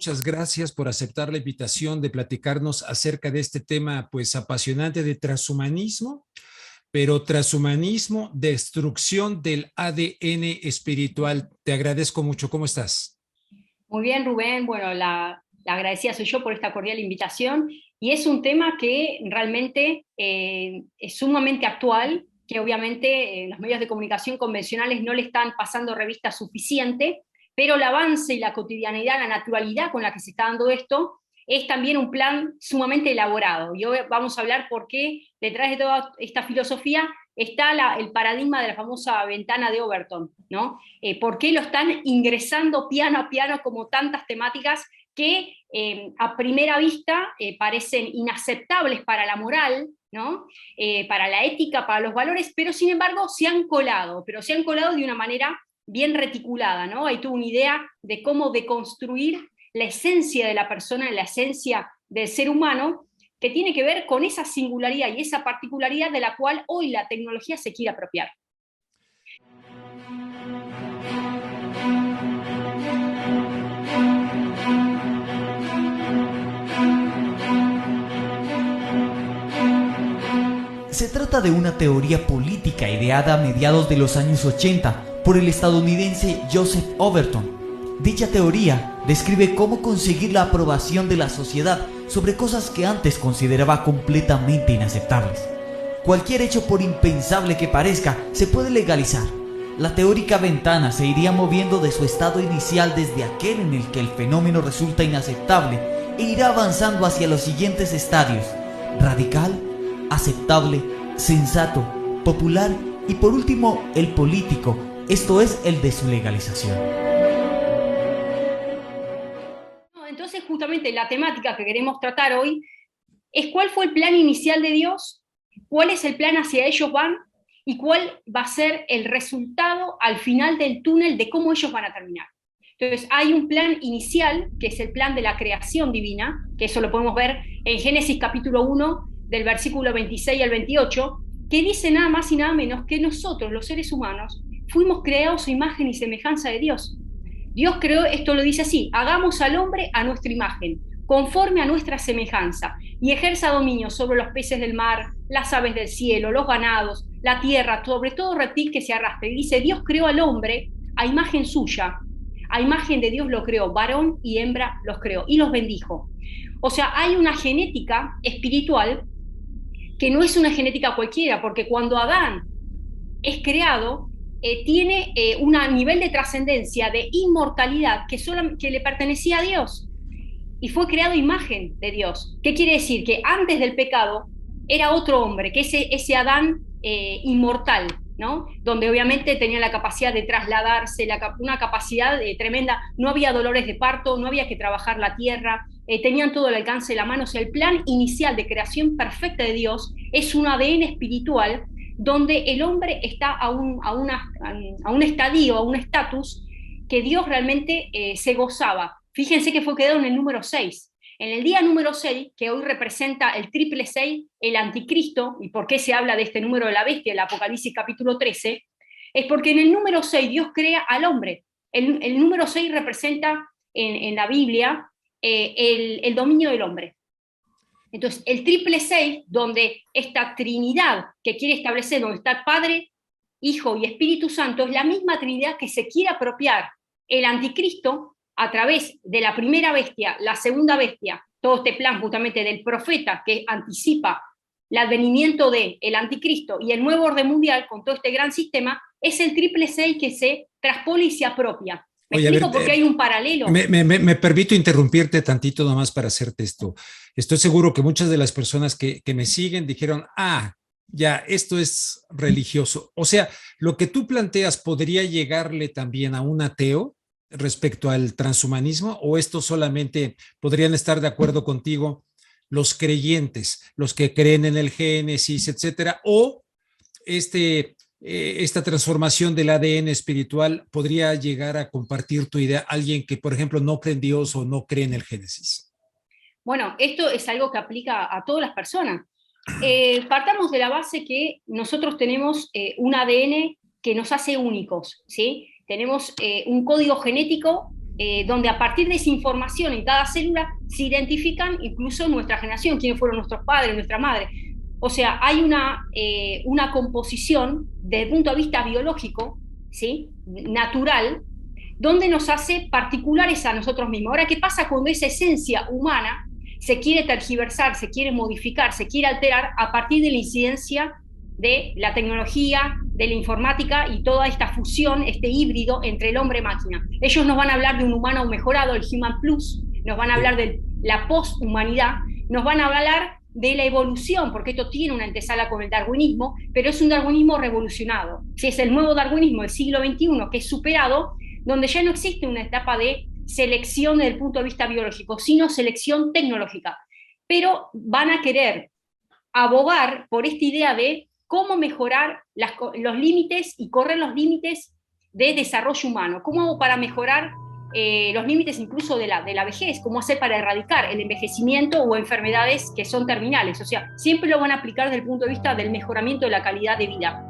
muchas gracias por aceptar la invitación de platicarnos acerca de este tema, pues apasionante de transhumanismo, pero transhumanismo, destrucción del ADN espiritual. Te agradezco mucho. ¿Cómo estás? Muy bien, Rubén. Bueno, la agradecida soy yo por esta cordial invitación y es un tema que realmente es sumamente actual, que obviamente los medios de comunicación convencionales no le están pasando revista suficiente, pero el avance y la cotidianidad, la naturalidad con la que se está dando esto, es también un plan sumamente elaborado. Y hoy vamos a hablar por qué detrás de toda esta filosofía está el paradigma de la famosa ventana de Overton, ¿no? ¿Por qué lo están ingresando piano a piano como tantas temáticas que a primera vista parecen inaceptables para la moral, ¿no? Para la ética, para los valores, pero sin embargo pero se han colado de una manera bien reticulada, ¿no? Hay toda una idea de cómo deconstruir la esencia de la persona, la esencia del ser humano, que tiene que ver con esa singularidad y esa particularidad de la cual hoy la tecnología se quiere apropiar. Se trata de una teoría política ideada a mediados de los años 80 por el estadounidense Joseph Overton. Dicha teoría describe cómo conseguir la aprobación de la sociedad sobre cosas que antes consideraba completamente inaceptables. Cualquier hecho, por impensable que parezca, se puede legalizar. La teórica ventana se iría moviendo de su estado inicial desde aquel en el que el fenómeno resulta inaceptable e irá avanzando hacia los siguientes estadios: radical, aceptable, sensato, popular y por último el político, esto es el de su legalización. Entonces justamente la temática que queremos tratar hoy es cuál fue el plan inicial de Dios, cuál es el plan hacia ellos van y cuál va a ser el resultado al final del túnel de cómo ellos van a terminar. Entonces hay un plan inicial, que es el plan de la creación divina, que eso lo podemos ver en Génesis capítulo 1, del versículo 26 al 28, que dice nada más y nada menos que nosotros, los seres humanos, fuimos creados a imagen y semejanza de Dios. Dios creó, esto lo dice así: hagamos al hombre a nuestra imagen, conforme a nuestra semejanza, y ejerza dominio sobre los peces del mar, las aves del cielo, los ganados, la tierra, sobre todo reptil que se arrastre. Y dice, Dios creó al hombre a imagen suya, a imagen de Dios lo creó, varón y hembra los creó, y los bendijo. O sea, hay una genética espiritual que no es una genética cualquiera, porque cuando Adán es creado, tiene un nivel de trascendencia, de inmortalidad, que le pertenecía a Dios, y fue creado imagen de Dios. ¿Qué quiere decir? Que antes del pecado era otro hombre, que ese Adán inmortal, ¿no? Donde obviamente tenía la capacidad de trasladarse, una capacidad tremenda, no había dolores de parto, no había que trabajar la tierra, tenían todo al alcance de la mano. O sea, el plan inicial de creación perfecta de Dios es un ADN espiritual donde el hombre está a un estadio, a un estatus que Dios realmente se gozaba. Fíjense que fue quedado en el número 6. En el día número 6, que hoy representa el triple 6, el anticristo, y por qué se habla de este número de la bestia, el Apocalipsis capítulo 13, es porque en el número 6 Dios crea al hombre. El número 6 representa en la Biblia el dominio del hombre. Entonces, el triple 6, donde esta Trinidad que quiere establecer, donde está Padre, Hijo y Espíritu Santo, es la misma Trinidad que se quiere apropiar el anticristo a través de la primera bestia, la segunda bestia, todo este plan justamente del profeta que anticipa el advenimiento del anticristo y el nuevo orden mundial con todo este gran sistema, es el triple 6 que se traspone y se apropia. ¿Me Oye, a explico? ver, Porque hay un paralelo. me permito interrumpirte tantito nomás para hacerte esto. Estoy seguro que muchas de las personas que me siguen dijeron, ya, esto es religioso. O sea, lo que tú planteas podría llegarle también a un ateo respecto al transhumanismo, o esto solamente podrían estar de acuerdo contigo los creyentes, los que creen en el Génesis, etcétera, o esta transformación del ADN espiritual podría llegar a compartir tu idea a alguien que, por ejemplo, no cree en Dios o no cree en el Génesis. Bueno, esto es algo que aplica a todas las personas. Partamos de la base que nosotros tenemos un ADN que nos hace únicos, ¿sí? Tenemos un código genético donde a partir de esa información en cada célula se identifican incluso nuestra generación, quiénes fueron nuestros padres, nuestra madre. O sea, hay una composición desde el punto de vista biológico, ¿sí?, natural, donde nos hace particulares a nosotros mismos. Ahora, ¿qué pasa cuando esa esencia humana se quiere tergiversar, se quiere modificar, se quiere alterar a partir de la incidencia de la tecnología, de la informática y toda esta fusión, este híbrido entre el hombre y máquina? Ellos nos van a hablar de un humano mejorado, el Human Plus, nos van a hablar de la posthumanidad, nos van a hablar de la evolución, porque esto tiene una antesala con el darwinismo, pero es un darwinismo revolucionado. Si es el nuevo darwinismo del siglo XXI que es superado, donde ya no existe una etapa de selección desde el punto de vista biológico, sino selección tecnológica. Pero van a querer abogar por esta idea de cómo mejorar los límites y correr los límites de desarrollo humano. ¿Cómo hago para mejorar los límites incluso de la vejez? ¿Cómo hacer para erradicar el envejecimiento o enfermedades que son terminales? O sea, siempre lo van a aplicar desde el punto de vista del mejoramiento de la calidad de vida.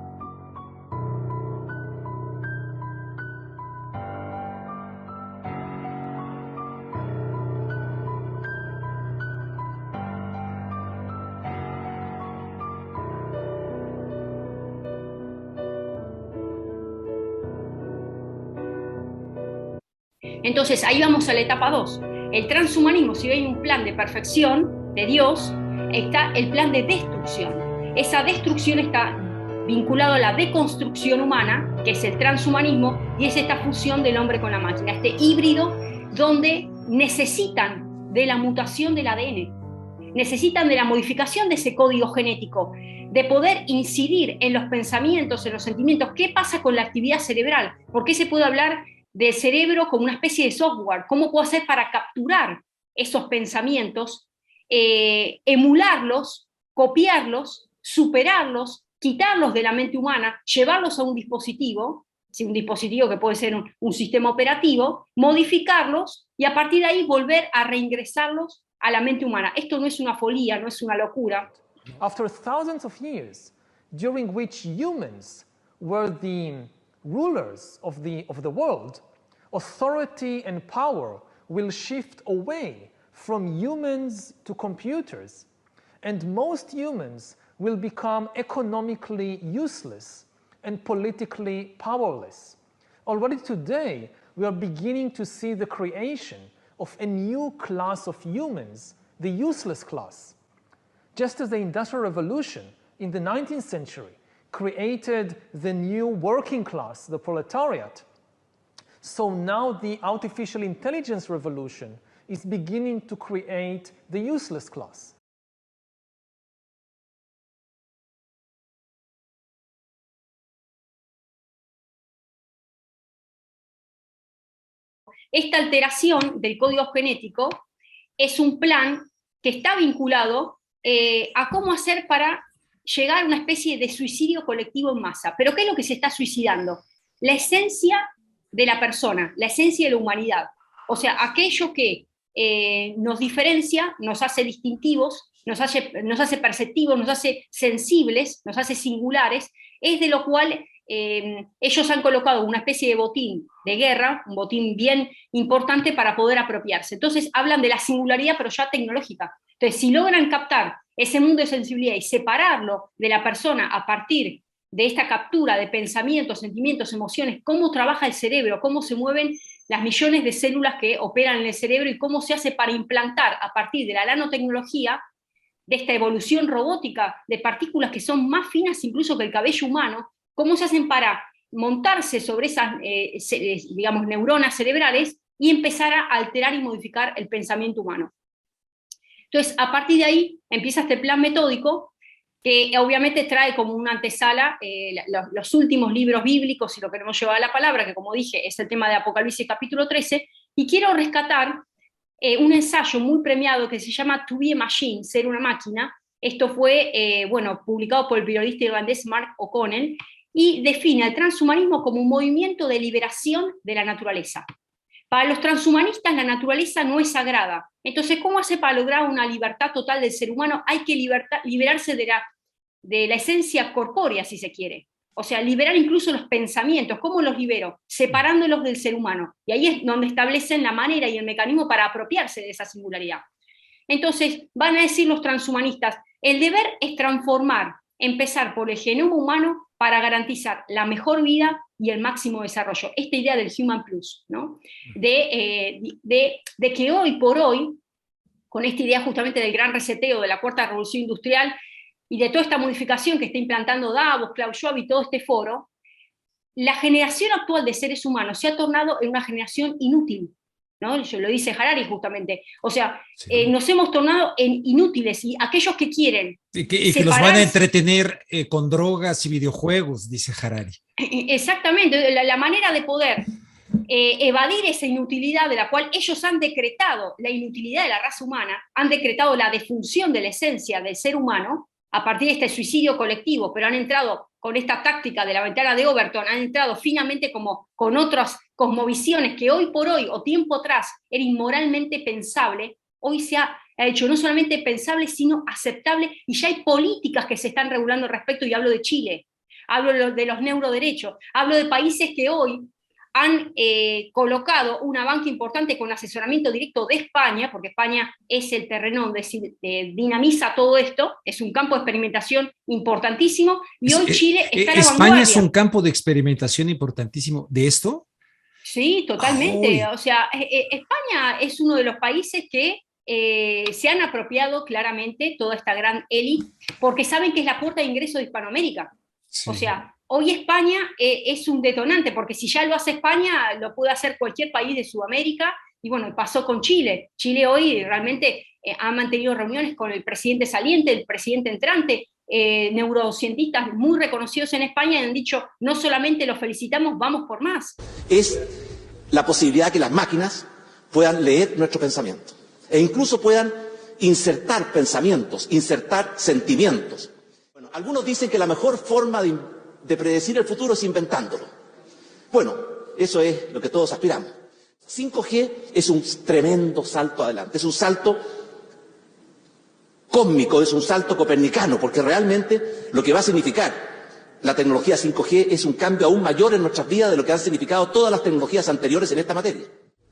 Entonces, ahí vamos a la etapa 2. El transhumanismo, si hay un plan de perfección de Dios, está el plan de destrucción. Esa destrucción está vinculada a la deconstrucción humana, que es el transhumanismo, y es esta fusión del hombre con la máquina, este híbrido donde necesitan de la mutación del ADN, necesitan de la modificación de ese código genético, de poder incidir en los pensamientos, en los sentimientos. ¿Qué pasa con la actividad cerebral? ¿Por qué se puede hablar del cerebro como una especie de software? ¿Cómo puedo hacer para capturar esos pensamientos, emularlos, copiarlos, superarlos, quitarlos de la mente humana, llevarlos a un dispositivo que puede ser un sistema operativo, modificarlos y a partir de ahí volver a reingresarlos a la mente humana? Esto no es una folía, no es una locura. After thousands of years, during which humans were the rulers of the world, authority and power will shift away from humans to computers, and most humans will become economically useless and politically powerless. Already today, we are beginning to see the creation of a new class of humans, the useless class. Just as the Industrial Revolution in the 19th century created the new working class, the proletariat, so now the artificial intelligence revolution is beginning to create the useless class. Esta alteración del código genético es un plan que está vinculado a cómo hacer para llegar a una especie de suicidio colectivo en masa. ¿Pero qué es lo que se está suicidando? La esencia de la persona, la esencia de la humanidad. O sea, aquello que nos diferencia, nos hace distintivos, nos hace perceptivos, nos hace sensibles, nos hace singulares, es de lo cual ellos han colocado una especie de botín de guerra, un botín bien importante para poder apropiarse. Entonces hablan de la singularidad, pero ya tecnológica. Entonces, si logran captar ese mundo de sensibilidad y separarlo de la persona a partir de esta captura de pensamientos, sentimientos, emociones, cómo trabaja el cerebro, cómo se mueven las millones de células que operan en el cerebro y cómo se hace para implantar a partir de la nanotecnología, de esta evolución robótica de partículas que son más finas incluso que el cabello humano, cómo se hacen para montarse sobre esas, digamos, neuronas cerebrales y empezar a alterar y modificar el pensamiento humano. Entonces, a partir de ahí empieza este plan metódico que obviamente trae como una antesala los últimos libros bíblicos, si lo queremos llevar a la palabra, que como dije es el tema de Apocalipsis capítulo 13, y quiero rescatar un ensayo muy premiado que se llama To Be a Machine, ser una máquina. Esto fue publicado por el periodista irlandés Mark O'Connell, y define al transhumanismo como un movimiento de liberación de la naturaleza. Para los transhumanistas la naturaleza no es sagrada. Entonces, ¿cómo hace para lograr una libertad total del ser humano? Hay que liberarse de la esencia corpórea, si se quiere. O sea, liberar incluso los pensamientos. ¿Cómo los libero? Separándolos del ser humano. Y ahí es donde establecen la manera y el mecanismo para apropiarse de esa singularidad. Entonces, van a decir los transhumanistas, el deber es transformar, empezar por el genoma humano para garantizar la mejor vida y el máximo desarrollo. Esta idea del Human Plus, ¿no? De que hoy por hoy, con esta idea justamente del gran reseteo, de la cuarta revolución industrial, y de toda esta modificación que está implantando Davos, Klaus Schwab y todo este foro, la generación actual de seres humanos se ha tornado en una generación inútil, ¿no? Lo dice Harari justamente. O sea, sí, nos hemos tornado en inútiles, y aquellos que quieren y que los van a entretener con drogas y videojuegos, dice Harari. Exactamente, la manera de poder evadir esa inutilidad de la cual ellos han decretado la inutilidad de la raza humana, han decretado la defunción de la esencia del ser humano a partir de este suicidio colectivo, pero han entrado con esta táctica de la ventana de Overton, han entrado finamente como con otras cosmovisiones que hoy por hoy o tiempo atrás era inmoralmente pensable, hoy se ha hecho no solamente pensable, sino aceptable, y ya hay políticas que se están regulando al respecto, y hablo de Chile, hablo de los neuroderechos, hablo de países que hoy han colocado una banca importante con asesoramiento directo de España, porque España es el terreno donde dinamiza todo esto, es un campo de experimentación importantísimo, y hoy Chile está en la vanguardia. ¿España es un campo de experimentación importantísimo de esto? Sí, totalmente. O sea, España es uno de los países que se han apropiado claramente toda esta gran élite, porque saben que es la puerta de ingreso de Hispanoamérica. Sí. O sea, hoy España es un detonante, porque si ya lo hace España, lo puede hacer cualquier país de Sudamérica, y bueno, pasó con Chile. Chile hoy realmente ha mantenido reuniones con el presidente saliente, el presidente entrante, neurocientistas muy reconocidos en España, y han dicho, no solamente los felicitamos, vamos por más. Es la posibilidad que las máquinas puedan leer nuestro pensamiento, e incluso puedan insertar pensamientos, insertar sentimientos. Bueno, algunos dicen que la mejor forma de predecir el futuro es inventándolo. Bueno, eso es lo que todos aspiramos. 5G es un tremendo salto adelante, es un salto cósmico, es un salto copernicano, porque realmente lo que va a significar la tecnología 5G es un cambio aún mayor en nuestras vidas de lo que han significado todas las tecnologías anteriores en esta materia.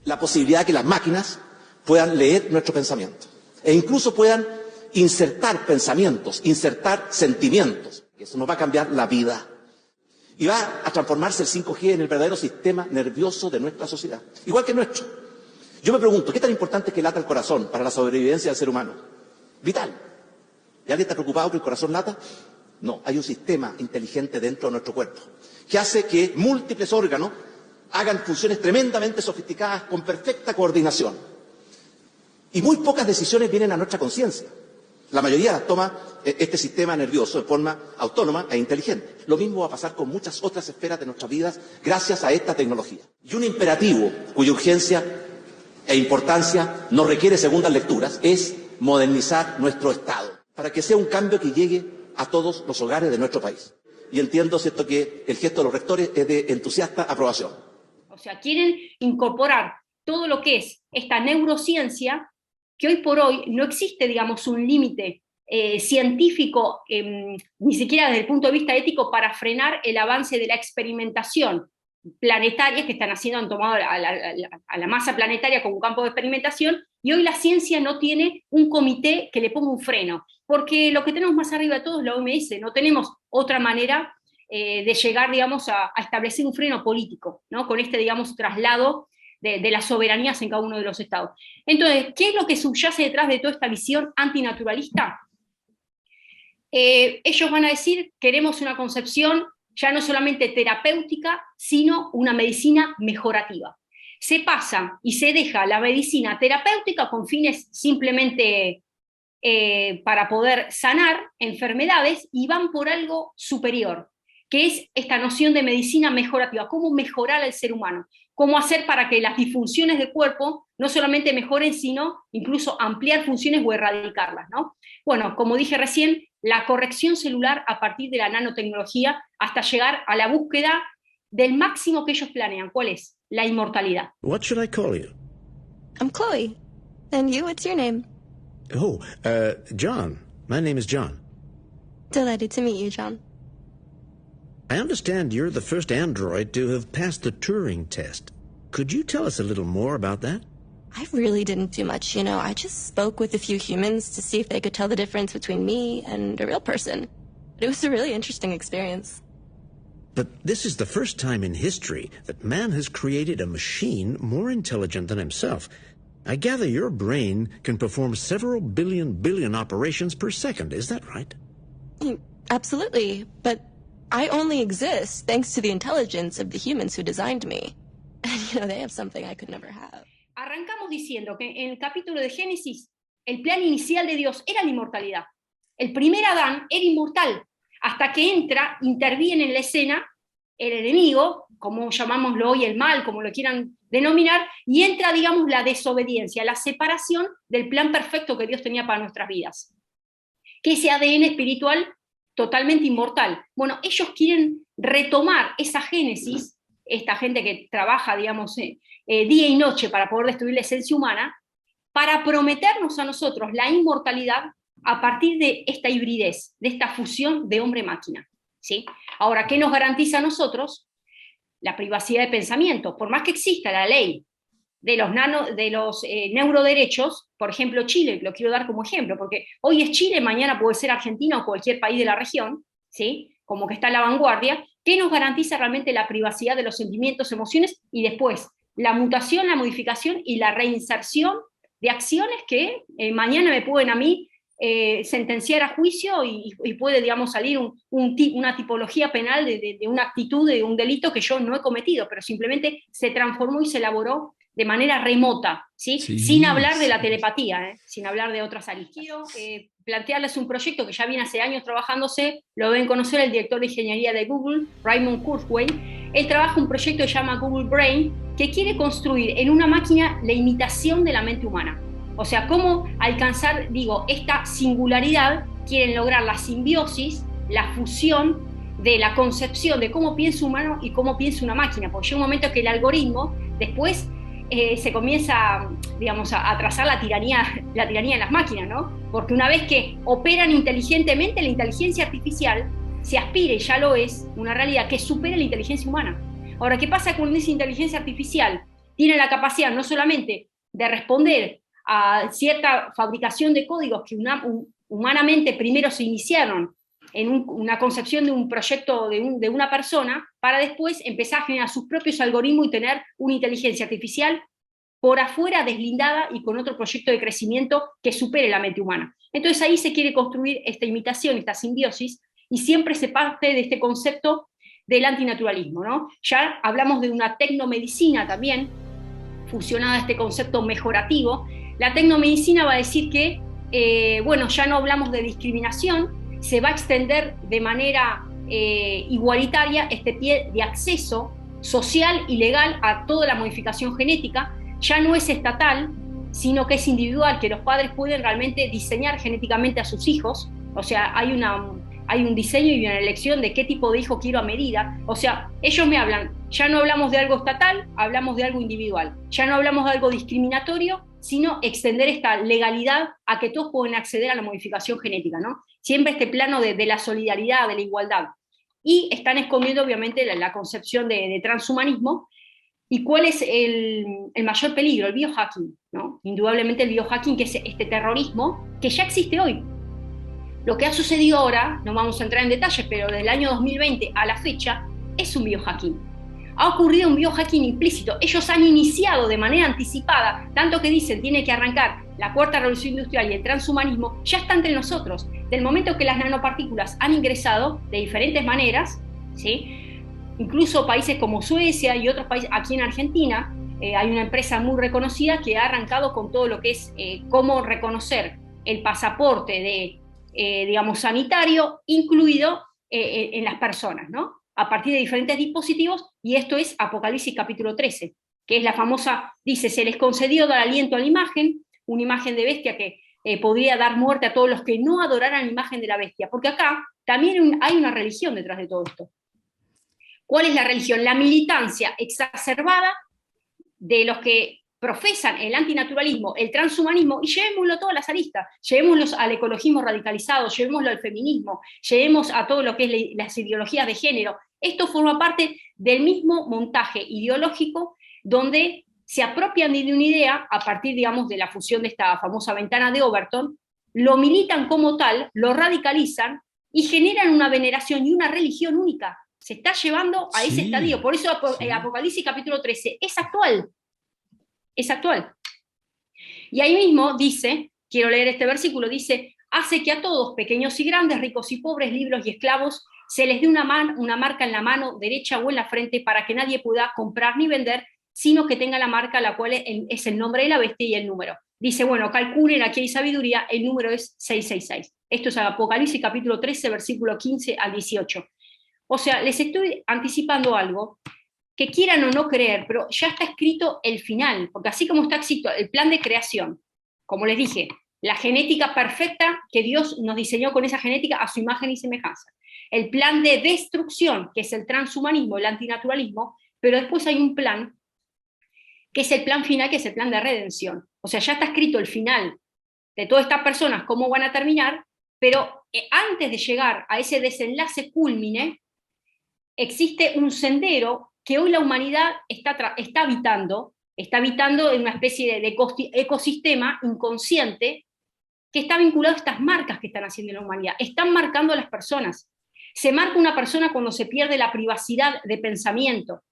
La posibilidad de que las máquinas puedan leer nuestro pensamiento, e incluso puedan insertar pensamientos, insertar sentimientos. Eso nos va a cambiar la vida. Y va a transformarse el 5G en el verdadero sistema nervioso de nuestra sociedad, igual que el nuestro. Yo me pregunto, ¿qué tan importante es que lata el corazón para la sobrevivencia del ser humano? Vital. ¿Y alguien está preocupado que el corazón lata? No, hay un sistema inteligente dentro de nuestro cuerpo que hace que múltiples órganos hagan funciones tremendamente sofisticadas con perfecta coordinación. Y muy pocas decisiones vienen a nuestra conciencia. La mayoría las toma este sistema nervioso de forma autónoma e inteligente. Lo mismo va a pasar con muchas otras esferas de nuestras vidas gracias a esta tecnología. Y un imperativo cuya urgencia e importancia no requiere segundas lecturas es modernizar nuestro Estado para que sea un cambio que llegue a todos los hogares de nuestro país. Y entiendo, ¿cierto?, que el gesto de los rectores es de entusiasta aprobación. O sea, quieren incorporar todo lo que es esta neurociencia, que hoy por hoy no existe, digamos, un límite científico, ni siquiera desde el punto de vista ético, para frenar el avance de la experimentación planetaria que están haciendo, han tomado a la masa planetaria como un campo de experimentación, y hoy la ciencia no tiene un comité que le ponga un freno, porque lo que tenemos más arriba de todo es la OMS, no tenemos otra manera de llegar, digamos, a establecer un freno político, ¿no? Con este, digamos, traslado de las soberanías en cada uno de los estados. Entonces, ¿qué es lo que subyace detrás de toda esta visión antinaturalista? Ellos van a decir, queremos una concepción ya no solamente terapéutica, sino una medicina mejorativa. Se pasa y se deja la medicina terapéutica con fines simplemente para poder sanar enfermedades, y van por algo superior, que es esta noción de medicina mejorativa, cómo mejorar al ser humano, cómo hacer para que las disfunciones del cuerpo no solamente mejoren, sino incluso ampliar funciones o erradicarlas, ¿no? Bueno, como dije recién, la corrección celular a partir de la nanotecnología hasta llegar a la búsqueda del máximo que ellos planean. ¿Cuál es? La inmortalidad. What should I call you? I'm Chloe. And you, what's your name? Oh, John. My name is John. Delighted to meet you, John. I understand you're the first android to have passed the Turing test. Could you tell us a little more about that? I really didn't do much, you know. I just spoke with a few humans to see if they could tell the difference between me and a real person. It was a really interesting experience. But this is the first time in history that man has created a machine more intelligent than himself. I gather your brain can perform several billion operations per second. Is that right? Absolutely, but I only exist thanks to the intelligence of the humans who designed me. And, you know, they have something I could never have. Arrancamos diciendo que en el capítulo de Génesis, el plan inicial de Dios era la inmortalidad. El primer Adán era inmortal, hasta que interviene en la escena el enemigo, como llamámoslo hoy el mal, como lo quieran denominar, y entra, digamos, la desobediencia, la separación del plan perfecto que Dios tenía para nuestras vidas. Que ese ADN espiritual totalmente inmortal. Bueno, ellos quieren retomar esa génesis, esta gente que trabaja, digamos, día y noche para poder destruir la esencia humana, para prometernos a nosotros la inmortalidad a partir de esta hibridez, de esta fusión de hombre-máquina. ¿Sí? Ahora, ¿qué nos garantiza a nosotros? La privacidad de pensamiento. Por más que exista la ley de los neuroderechos, por ejemplo Chile, lo quiero dar como ejemplo, porque hoy es Chile, mañana puede ser Argentina o cualquier país de la región, ¿sí? Como que está a la vanguardia, ¿qué nos garantiza realmente la privacidad de los sentimientos, emociones, y después la mutación, la modificación y la reinserción de acciones que mañana me pueden a mí sentenciar a juicio y puede, digamos, salir una tipología penal de una actitud, de un delito que yo no he cometido, pero simplemente se transformó y se elaboró de manera remota, ¿sí? Sí, sin hablar de la sí. telepatía, sin hablar de otras aristas. Quiero plantearles un proyecto que ya viene hace años trabajándose, lo deben conocer el director de ingeniería de Google, Raymond Kurzweil. Él trabaja un proyecto que se llama Google Brain, que quiere construir en una máquina la imitación de la mente humana. O sea, cómo alcanzar, esta singularidad. Quieren lograr la simbiosis, la fusión de la concepción de cómo piensa un humano y cómo piensa una máquina, porque llega un momento que el algoritmo después se comienza, digamos, a trazar la tiranía de las máquinas, ¿no? Porque una vez que operan inteligentemente, la inteligencia artificial se aspira, y ya lo es, una realidad que supera la inteligencia humana. Ahora, ¿qué pasa cuando esa inteligencia artificial tiene la capacidad no solamente de responder a cierta fabricación de códigos que humanamente primero se iniciaron en una concepción de un proyecto de una persona, para después empezar a generar sus propios algoritmos y tener una inteligencia artificial por afuera, deslindada y con otro proyecto de crecimiento que supere la mente humana? Entonces ahí se quiere construir esta imitación, esta simbiosis, y siempre se parte de este concepto del antinaturalismo, ¿no? Ya hablamos de una tecnomedicina también, fusionada a este concepto mejorativo. La tecnomedicina va a decir que, ya no hablamos de discriminación, se va a extender de manera igualitaria este pie de acceso social y legal a toda la modificación genética. Ya no es estatal, sino que es individual, que los padres pueden realmente diseñar genéticamente a sus hijos. O sea, hay un diseño y una elección de qué tipo de hijo quiero a medida. O sea, ellos me hablan, ya no hablamos de algo estatal, hablamos de algo individual. Ya no hablamos de algo discriminatorio, sino extender esta legalidad a que todos pueden acceder a la modificación genética, ¿no? Siempre este plano de la solidaridad, de la igualdad. Y están escondiendo, obviamente, la concepción de transhumanismo. ¿Y cuál es el mayor peligro? El biohacking, ¿no? Indudablemente el biohacking, que es este terrorismo que ya existe hoy. Lo que ha sucedido ahora, no vamos a entrar en detalles, pero desde el año 2020 a la fecha, es un biohacking. Ha ocurrido un biohacking implícito. Ellos han iniciado de manera anticipada, tanto que dicen tiene que arrancar la cuarta revolución industrial y el transhumanismo, ya está entre nosotros. Del momento que las nanopartículas han ingresado de diferentes maneras, ¿sí? Incluso países como Suecia y otros países, aquí en Argentina, hay una empresa muy reconocida que ha arrancado con todo lo que es cómo reconocer el pasaporte sanitario incluido en las personas, ¿no? A partir de diferentes dispositivos, y esto es Apocalipsis capítulo 13, que es la famosa, dice, se les concedió dar aliento a la imagen, una imagen de bestia que podría dar muerte a todos los que no adoraran la imagen de la bestia, porque acá también hay una religión detrás de todo esto. ¿Cuál es la religión? La militancia exacerbada de los que profesan el antinaturalismo, el transhumanismo, y llevémoslo a todas las aristas, llevémoslo al ecologismo radicalizado, llevémoslo al feminismo, llevemos a todo lo que es las ideologías de género, Esto forma parte del mismo montaje ideológico donde se apropian de una idea a partir, digamos, de la fusión de esta famosa ventana de Overton, lo militan como tal, lo radicalizan y generan una veneración y una religión única. Se está llevando a ese estadio. Por eso Apocalipsis capítulo 13 es actual. Es actual. Y ahí mismo dice, quiero leer este versículo, dice, hace que a todos, pequeños y grandes, ricos y pobres, libres y esclavos, se les dé una marca en la mano derecha o en la frente para que nadie pueda comprar ni vender, sino que tenga la marca, la cual es el nombre de la bestia y el número. Dice, bueno, calculen, aquí hay sabiduría, el número es 666. Esto es Apocalipsis capítulo 13, versículo 15 al 18. O sea, les estoy anticipando algo que quieran o no creer, pero ya está escrito el final, porque así como está escrito el plan de creación, como les dije, la genética perfecta que Dios nos diseñó con esa genética a su imagen y semejanza, el plan de destrucción, que es el transhumanismo, el antinaturalismo, pero después hay un plan que es el plan final, que es el plan de redención. O sea, ya está escrito el final de todas estas personas, cómo van a terminar, pero antes de llegar a ese desenlace cúlmine, existe un sendero que hoy la humanidad está habitando en una especie de ecosistema inconsciente que está vinculado a estas marcas que están haciendo en la humanidad. Están marcando a las personas. Se marca una persona cuando se pierde la privacidad de pensamiento,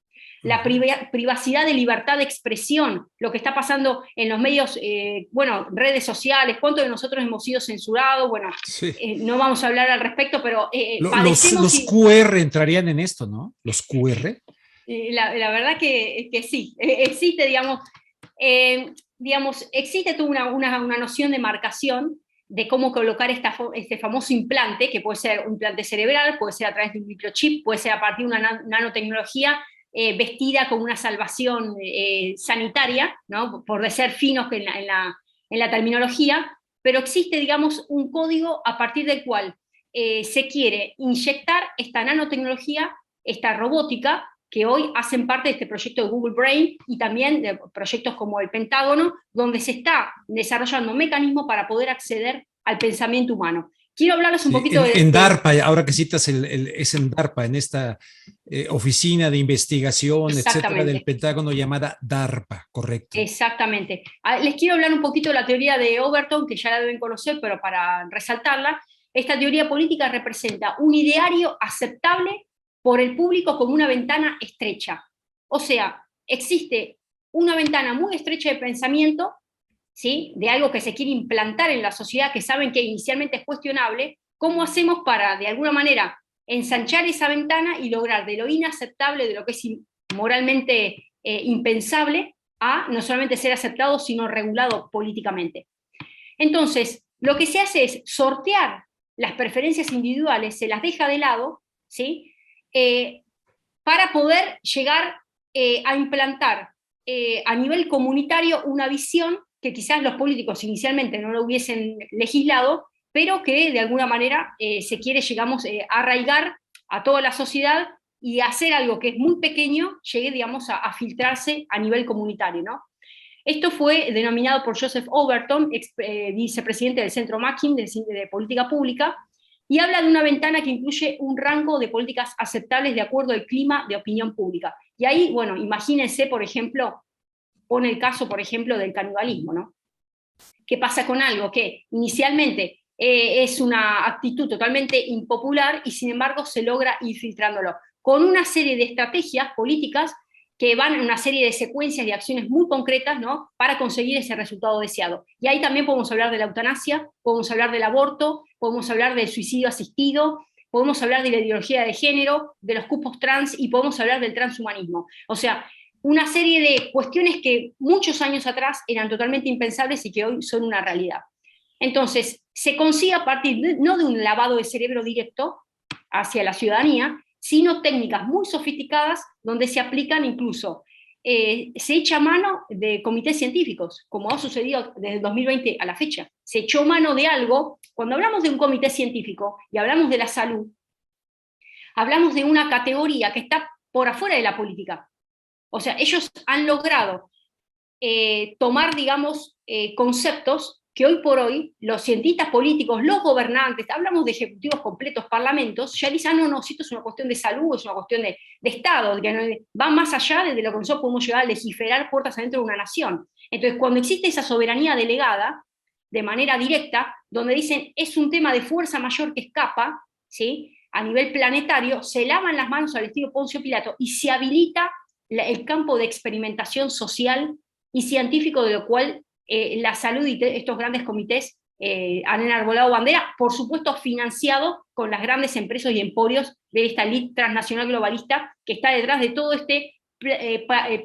la privacidad de libertad de expresión, lo que está pasando en los medios, redes sociales, cuántos de nosotros hemos sido censurados, no vamos a hablar al respecto, pero los QR entrarían en esto, ¿no? Los QR. La verdad que sí, existe, existe toda una noción de marcación de cómo colocar este famoso implante, que puede ser un implante cerebral, puede ser a través de un microchip, puede ser a partir de una nanotecnología vestida con una salvación sanitaria, ¿no? Por ser finos en la terminología, pero existe, digamos, un código a partir del cual se quiere inyectar esta nanotecnología, esta robótica, que hoy hacen parte de este proyecto de Google Brain y también de proyectos como el Pentágono, donde se está desarrollando mecanismos para poder acceder al pensamiento humano. Quiero hablarles un poquito en DARPA, ahora que citas, es en DARPA, en esta oficina de investigación, etcétera, del Pentágono llamada DARPA, correcto. Exactamente. Les quiero hablar un poquito de la teoría de Overton, que ya la deben conocer, pero para resaltarla, esta teoría política representa un ideario aceptable por el público como una ventana estrecha. O sea, existe una ventana muy estrecha de pensamiento, ¿sí? De algo que se quiere implantar en la sociedad, que saben que inicialmente es cuestionable. ¿Cómo hacemos para, de alguna manera, ensanchar esa ventana y lograr de lo inaceptable, de lo que es moralmente impensable, a no solamente ser aceptado, sino regulado políticamente? Entonces, lo que se hace es sortear las preferencias individuales, se las deja de lado, ¿sí? Para poder llegar a implantar a nivel comunitario una visión que quizás los políticos inicialmente no lo hubiesen legislado, pero que de alguna manera se quiere, arraigar a toda la sociedad y hacer algo que es muy pequeño, llegue, a filtrarse a nivel comunitario, ¿no? Esto fue denominado por Joseph Overton, vicepresidente del Centro Mackin de Política Pública, y habla de una ventana que incluye un rango de políticas aceptables de acuerdo al clima de opinión pública. Y ahí, bueno, imagínense, por ejemplo, pone el caso, por ejemplo, del canibalismo, ¿no? ¿Qué pasa con algo que inicialmente es una actitud totalmente impopular y sin embargo se logra ir filtrándolo? Con una serie de estrategias políticas que van en una serie de secuencias de acciones muy concretas, ¿no? Para conseguir ese resultado deseado. Y ahí también podemos hablar de la eutanasia, podemos hablar del aborto, podemos hablar del suicidio asistido, podemos hablar de la ideología de género, de los cupos trans y podemos hablar del transhumanismo. O sea, una serie de cuestiones que muchos años atrás eran totalmente impensables y que hoy son una realidad. Entonces, se consigue a partir no de un lavado de cerebro directo hacia la ciudadanía, sino técnicas muy sofisticadas donde se aplican incluso, se echa mano de comités científicos, como ha sucedido desde el 2020 a la fecha. Se echó mano de algo. Cuando hablamos de un comité científico y hablamos de la salud, hablamos de una categoría que está por afuera de la política. O sea, ellos han logrado tomar, conceptos que hoy por hoy los cientistas políticos, los gobernantes, hablamos de ejecutivos completos, parlamentos, ya dicen, no, si esto es una cuestión de salud, es una cuestión de Estado, que no, va más allá de lo que nosotros podemos llegar a legislar puertas adentro de una nación. Entonces, cuando existe esa soberanía delegada, de manera directa, donde dicen, es un tema de fuerza mayor que escapa, ¿sí?, a nivel planetario, se lavan las manos al estilo Poncio Pilato y se habilita el campo de experimentación social y científico, de lo cual la salud y estos grandes comités han enarbolado bandera, por supuesto financiado con las grandes empresas y emporios de esta elite transnacional globalista que está detrás de todo este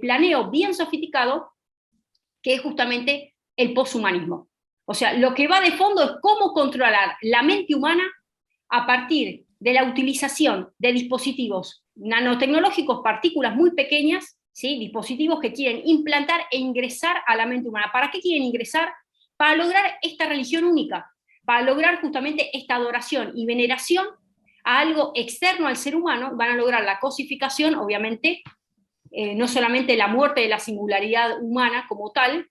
planeo bien sofisticado, que es justamente el poshumanismo. O sea, lo que va de fondo es cómo controlar la mente humana a partir de la utilización de dispositivos nanotecnológicos, partículas muy pequeñas, ¿sí?, dispositivos que quieren implantar e ingresar a la mente humana. ¿Para qué quieren ingresar? Para lograr esta religión única, para lograr justamente esta adoración y veneración a algo externo al ser humano. Van a lograr la cosificación, obviamente, no solamente la muerte de la singularidad humana como tal,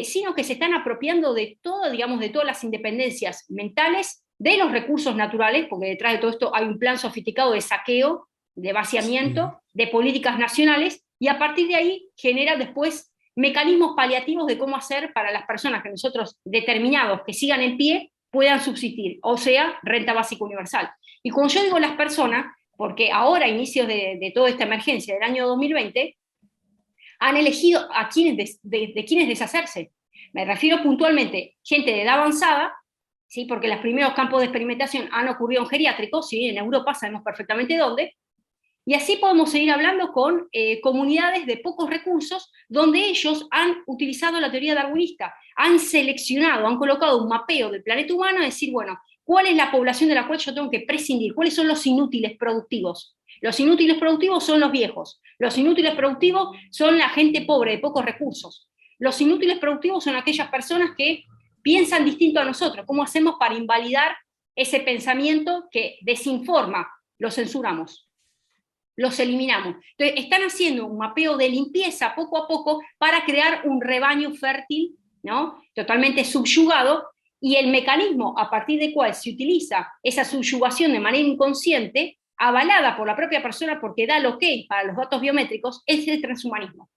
sino que se están apropiando de todo, digamos, de todas las independencias mentales, de los recursos naturales, porque detrás de todo esto hay un plan sofisticado de saqueo, de vaciamiento, de políticas nacionales, y a partir de ahí genera después mecanismos paliativos de cómo hacer para las personas que nosotros determinados que sigan en pie puedan subsistir, o sea, renta básica universal. Y cuando yo digo las personas, porque ahora, a inicios de toda esta emergencia del año 2020, han elegido a quienes de quienes deshacerse. Me refiero puntualmente gente de edad avanzada, ¿sí?, porque los primeros campos de experimentación han ocurrido en geriátricos, ¿sí?, en Europa sabemos perfectamente dónde, y así podemos seguir hablando con comunidades de pocos recursos, donde ellos han utilizado la teoría darwinista, han seleccionado, han colocado un mapeo del planeta humano, a decir, bueno, ¿cuál es la población de la cual yo tengo que prescindir? ¿Cuáles son los inútiles productivos? Los inútiles productivos son los viejos, los inútiles productivos son la gente pobre, de pocos recursos, los inútiles productivos son aquellas personas que piensan distinto a nosotros. ¿Cómo hacemos para invalidar ese pensamiento que desinforma? Los censuramos, los eliminamos. Entonces, están haciendo un mapeo de limpieza poco a poco para crear un rebaño fértil, ¿no?, totalmente subyugado, y el mecanismo a partir del cual se utiliza esa subyugación de manera inconsciente, avalada por la propia persona porque da el ok para los datos biométricos, es el transhumanismo,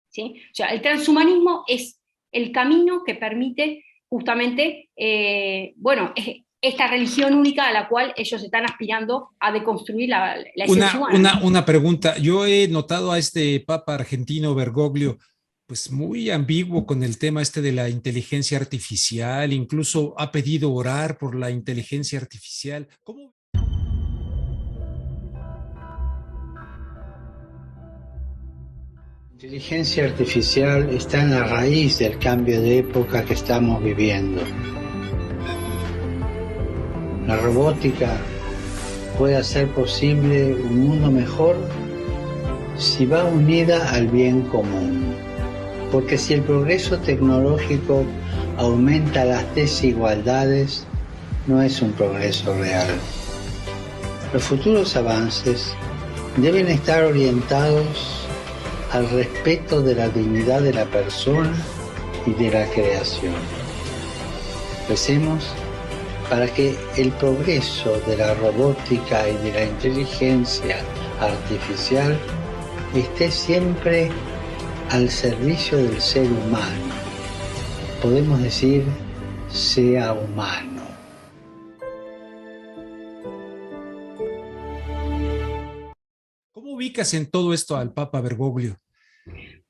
¿sí? O sea, el transhumanismo es el camino que permite justamente, esta religión única a la cual ellos están aspirando a deconstruir la esencia humana. Una pregunta. Yo he notado a este Papa argentino Bergoglio, pues muy ambiguo con el tema este de la inteligencia artificial, incluso ha pedido orar por la inteligencia artificial. ¿Cómo? La inteligencia artificial está en la raíz del cambio de época que estamos viviendo. La robótica puede hacer posible un mundo mejor si va unida al bien común. Porque si el progreso tecnológico aumenta las desigualdades, no es un progreso real. Los futuros avances deben estar orientados al respeto de la dignidad de la persona y de la creación. Recemos para que el progreso de la robótica y de la inteligencia artificial esté siempre al servicio del ser humano. Podemos decir, sea humano. ¿Cómo ubicas en todo esto al Papa Bergoglio?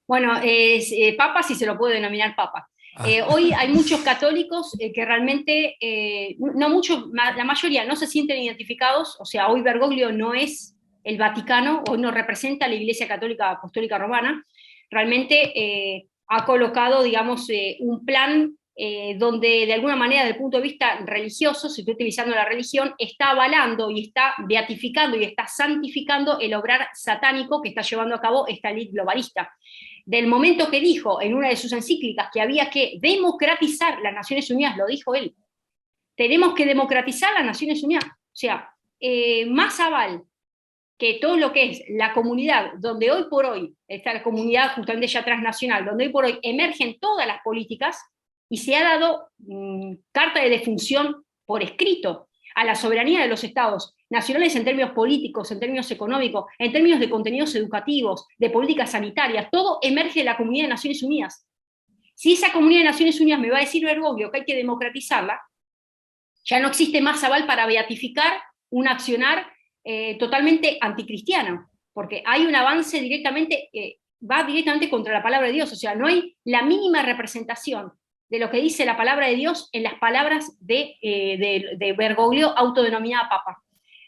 Bueno, Papa, si se lo puede denominar Papa. Hoy hay muchos católicos que realmente, no muchos, la mayoría no se sienten identificados. O sea, hoy Bergoglio no es el Vaticano, hoy no representa a la Iglesia Católica Apostólica Romana. Realmente ha colocado, digamos, un plan donde de alguna manera, desde el punto de vista religioso, se está utilizando la religión, está avalando y está beatificando y está santificando el obrar satánico que está llevando a cabo esta élite globalista. Del momento que dijo en una de sus encíclicas que había que democratizar las Naciones Unidas, lo dijo él, tenemos que democratizar las Naciones Unidas. O sea, más aval que todo lo que es la comunidad, donde hoy por hoy está la comunidad justamente ya transnacional, donde hoy por hoy emergen todas las políticas, y se ha dado carta de defunción por escrito a la soberanía de los estados nacionales en términos políticos, en términos económicos, en términos de contenidos educativos, de políticas sanitarias. Todo emerge de la Comunidad de Naciones Unidas. Si esa Comunidad de Naciones Unidas me va a decir Bergoglio que hay que democratizarla, ya no existe más aval para beatificar un accionar totalmente anticristiano, porque hay un avance directamente, va directamente contra la palabra de Dios, o sea, no hay la mínima representación de lo que dice la palabra de Dios en las palabras de Bergoglio, autodenominada Papa.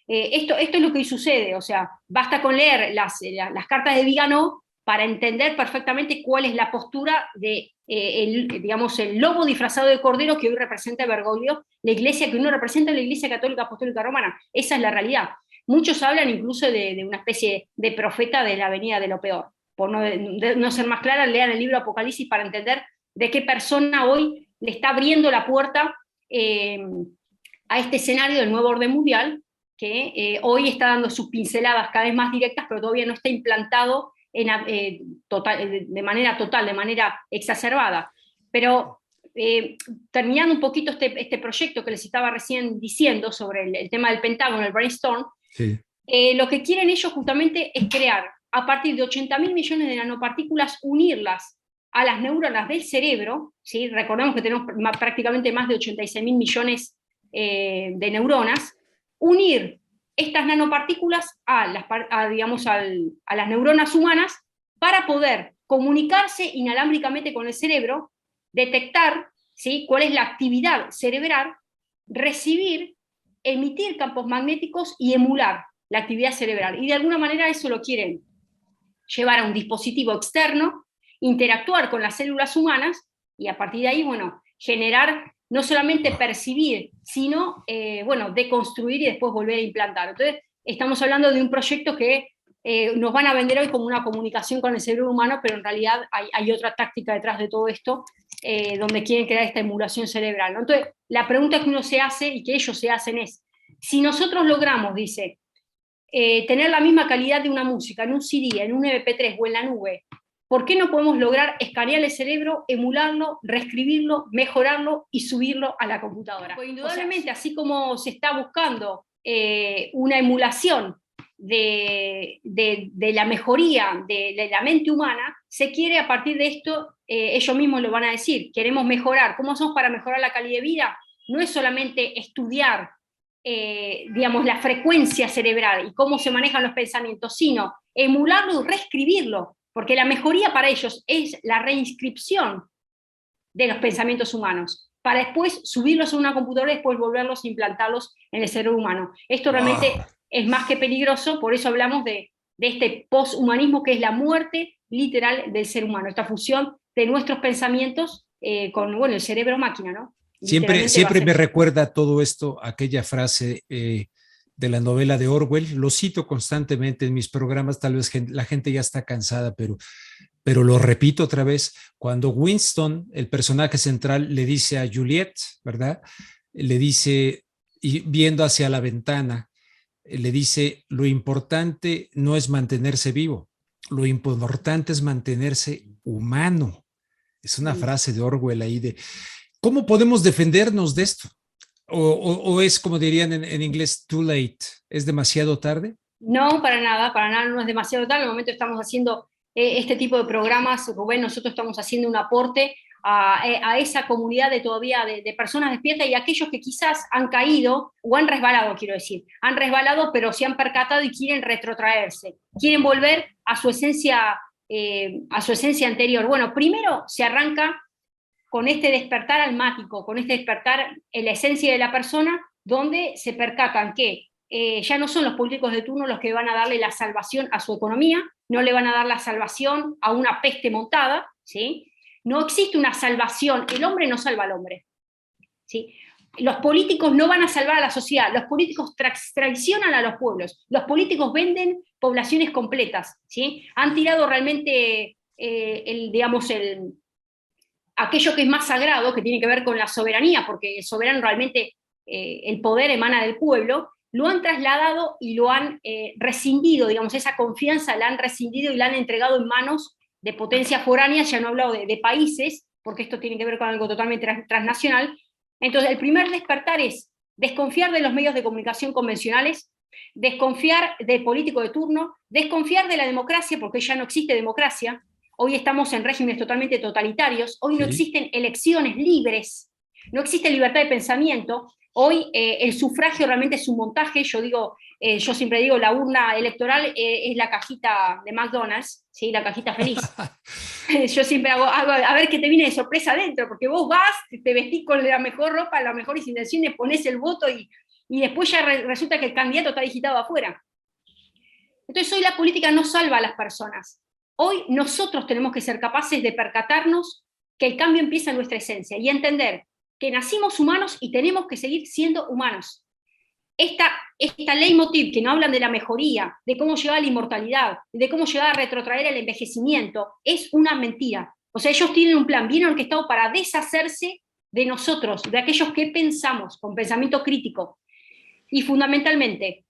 Esto es lo que sucede, o sea, basta con leer las cartas de Viganò para entender perfectamente cuál es la postura de, digamos, el lobo disfrazado de cordero que hoy representa Bergoglio, la iglesia que uno representa, la Iglesia Católica Apostólica Romana. Esa es la realidad. Muchos hablan incluso de una especie de profeta de la venida de lo peor. Por no ser más clara, lean el libro Apocalipsis para entender de qué persona hoy le está abriendo la puerta a este escenario del nuevo orden mundial, que hoy está dando sus pinceladas cada vez más directas, pero todavía no está implantado de manera total, de manera exacerbada. Pero terminando un poquito este proyecto que les estaba recién diciendo sobre el tema del Pentágono, el brainstorm, sí. Lo que quieren ellos justamente es crear, a partir de 80.000 millones de nanopartículas, unirlas a las neuronas del cerebro, ¿sí? Recordemos que tenemos prácticamente más de 86.000 millones de neuronas, unir estas nanopartículas a las neuronas humanas para poder comunicarse inalámbricamente con el cerebro, detectar, ¿sí?, cuál es la actividad cerebral, recibir, emitir campos magnéticos y emular la actividad cerebral. Y de alguna manera eso lo quieren llevar a un dispositivo externo, interactuar con las células humanas y a partir de ahí, bueno, generar, no solamente percibir, sino, deconstruir y después volver a implantar. Entonces, estamos hablando de un proyecto que nos van a vender hoy como una comunicación con el cerebro humano, pero en realidad hay otra táctica detrás de todo esto, donde quieren crear esta emulación cerebral, ¿no? Entonces, la pregunta que uno se hace y que ellos se hacen es, si nosotros logramos, dice, tener la misma calidad de una música en un CD, en un MP3 o en la nube, ¿por qué no podemos lograr escanear el cerebro, emularlo, reescribirlo, mejorarlo y subirlo a la computadora? Pues indudablemente, así como se está buscando una emulación de la mejoría de la mente humana, se quiere a partir de esto, ellos mismos lo van a decir, queremos mejorar. ¿Cómo hacemos para mejorar la calidad de vida? No es solamente estudiar la frecuencia cerebral y cómo se manejan los pensamientos, sino emularlo y reescribirlo, porque la mejoría para ellos es la reinscripción de los pensamientos humanos, para después subirlos a una computadora y después volverlos a implantarlos en el cerebro humano. Esto realmente es más que peligroso, por eso hablamos de este posthumanismo, que es la muerte literal del ser humano, esta fusión de nuestros pensamientos con el cerebro-máquina, ¿no? Siempre me recuerda todo esto, aquella frase de la novela de Orwell, lo cito constantemente en mis programas, tal vez la gente ya está cansada, pero lo repito otra vez, cuando Winston, el personaje central, le dice a Juliet, ¿verdad? Le dice, y viendo hacia la ventana, le dice, lo importante no es mantenerse vivo, lo importante es mantenerse humano. Es una frase de Orwell ahí de, ¿cómo podemos defendernos de esto? ¿O es, como dirían en inglés, too late? ¿Es demasiado tarde? No, para nada no es demasiado tarde. En el momento estamos haciendo este tipo de programas, Rubén, nosotros estamos haciendo un aporte a esa comunidad de personas despiertas y aquellos que quizás han caído o han resbalado, quiero decir, han resbalado pero se han percatado y quieren retrotraerse, quieren volver a su esencia anterior. Bueno, primero se arranca con este despertar almático, con este despertar en la esencia de la persona, donde se percatan que ya no son los políticos de turno los que van a darle la salvación a su economía, no le van a dar la salvación a una peste montada, ¿sí? No existe una salvación, el hombre no salva al hombre, ¿sí? Los políticos no van a salvar a la sociedad, los políticos traicionan a los pueblos, los políticos venden poblaciones completas, ¿sí? Han tirado realmente aquello que es más sagrado, que tiene que ver con la soberanía, porque el soberano realmente, el poder emana del pueblo, lo han trasladado y lo han rescindido, digamos, esa confianza la han rescindido y la han entregado en manos de potencias foráneas, ya no he hablado de países, porque esto tiene que ver con algo totalmente transnacional. Entonces, el primer despertar es desconfiar de los medios de comunicación convencionales, desconfiar del político de turno, desconfiar de la democracia, porque ya no existe democracia. Hoy estamos en regímenes totalmente totalitarios, hoy no existen elecciones libres, no existe libertad de pensamiento, hoy el sufragio realmente es un montaje. Yo siempre digo, la urna electoral es la cajita de McDonald's, ¿sí? La cajita feliz. Yo siempre hago a ver qué te viene de sorpresa adentro, porque vos vas, te vestís con la mejor ropa, las mejores intenciones, ponés el voto y después ya resulta que el candidato está digitado afuera. Entonces hoy la política no salva a las personas. Hoy nosotros tenemos que ser capaces de percatarnos que el cambio empieza en nuestra esencia y entender que nacimos humanos y tenemos que seguir siendo humanos. Esta leitmotiv que no hablan de la mejoría, de cómo llegar a la inmortalidad, de cómo llegar a retrotraer el envejecimiento, es una mentira. O sea, ellos tienen un plan bien orquestado para deshacerse de nosotros, de aquellos que pensamos, con pensamiento crítico. Y fundamentalmente,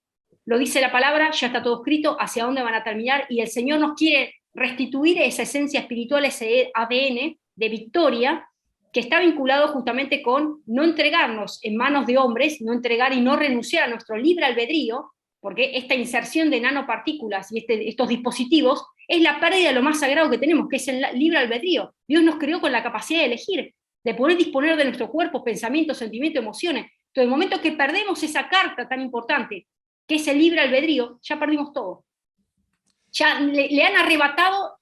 lo dice la palabra, ya está todo escrito, hacia dónde van a terminar, y el Señor nos quiere restituir esa esencia espiritual, ese ADN de victoria, que está vinculado justamente con no entregarnos en manos de hombres, no entregar y no renunciar a nuestro libre albedrío, porque esta inserción de nanopartículas y estos dispositivos es la pérdida de lo más sagrado que tenemos, que es el libre albedrío. Dios nos creó con la capacidad de elegir, de poder disponer de nuestro cuerpo, pensamientos, sentimientos, emociones. Entonces, el momento que perdemos esa carta tan importante, que es el libre albedrío, ya perdimos todo. Ya le han arrebatado,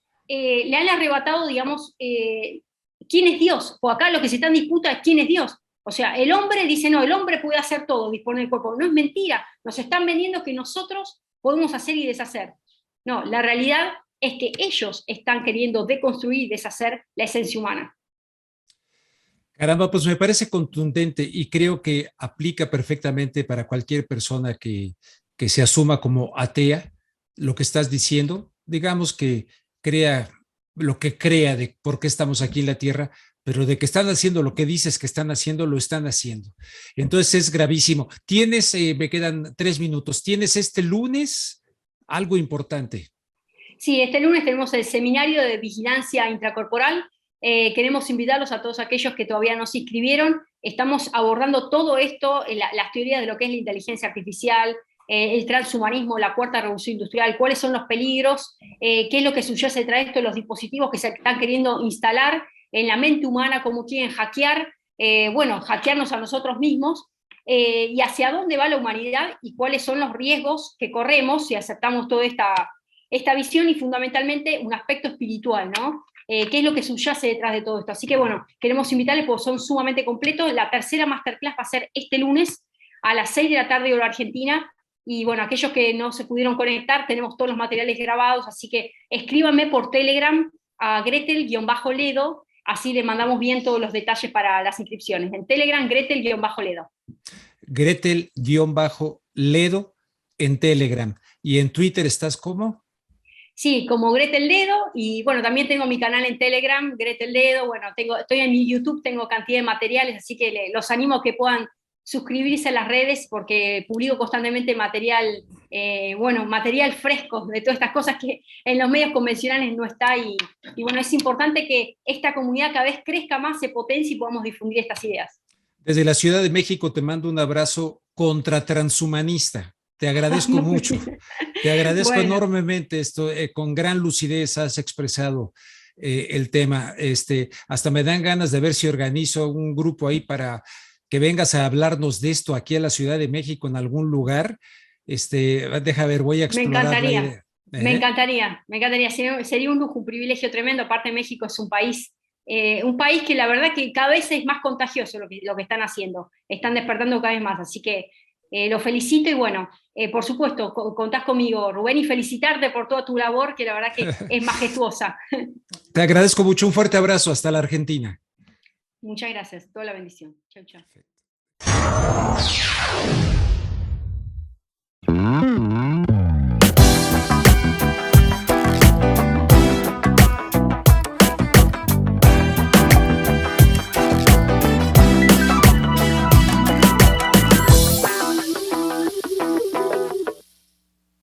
digamos, quién es Dios, o acá lo que se está en disputa es quién es Dios. O sea, el hombre dice, no, el hombre puede hacer todo, disponer del cuerpo. No es mentira, nos están vendiendo que nosotros podemos hacer y deshacer. No, la realidad es que ellos están queriendo deconstruir y deshacer la esencia humana. Caramba, pues me parece contundente y creo que aplica perfectamente para cualquier persona que se asuma como atea lo que estás diciendo. Digamos que crea lo que crea de por qué estamos aquí en la Tierra, pero de que están haciendo lo que dices que están haciendo, lo están haciendo. Entonces es gravísimo. Tienes, me quedan 3 minutos, tienes este lunes algo importante. Sí, este lunes tenemos el seminario de vigilancia intracorporal. Queremos invitarlos a todos aquellos que todavía no se inscribieron. Estamos abordando todo esto, las teorías de lo que es la inteligencia artificial, el transhumanismo, la cuarta revolución industrial, cuáles son los peligros, qué es lo que subyace detrás de esto, los dispositivos que se están queriendo instalar en la mente humana, cómo quieren hackear, hackearnos a nosotros mismos, y hacia dónde va la humanidad y cuáles son los riesgos que corremos si aceptamos toda esta visión, y fundamentalmente un aspecto espiritual, ¿no? ¿Qué es lo que subyace detrás de todo esto? Así que bueno, queremos invitarles porque son sumamente completos. La tercera masterclass va a ser este lunes a las 6 de la tarde hora argentina. Y bueno, aquellos que no se pudieron conectar, tenemos todos los materiales grabados, así que escríbanme por Telegram a Gretel-Ledo, así le mandamos bien todos los detalles para las inscripciones. En Telegram, Gretel-Ledo. Gretel-Ledo en Telegram. ¿Y en Twitter estás como? Sí, como Gretel Ledo, y bueno, también tengo mi canal en Telegram, Gretel Ledo. Bueno, estoy en mi YouTube, tengo cantidad de materiales, así que los animo a que puedan suscribirse a las redes, porque publico constantemente material, material fresco de todas estas cosas que en los medios convencionales no está, y bueno, es importante que esta comunidad cada vez crezca más, se potencie y podamos difundir estas ideas. Desde la Ciudad de México te mando un abrazo contratranshumanista. Te agradezco mucho, te agradezco enormemente esto, con gran lucidez has expresado el tema. Hasta me dan ganas de ver si organizo un grupo ahí para que vengas a hablarnos de esto aquí a la Ciudad de México en algún lugar. Deja ver, voy a explorar. Me encantaría, sería un lujo, un privilegio tremendo. Aparte, México es un país que la verdad que cada vez es más contagioso lo que están haciendo, están despertando cada vez más, así que lo felicito y bueno, por supuesto, contás conmigo, Rubén, y felicitarte por toda tu labor, que la verdad que es majestuosa. Te agradezco mucho, un fuerte abrazo hasta la Argentina. Muchas gracias, toda la bendición. Chau, chau. Perfecto.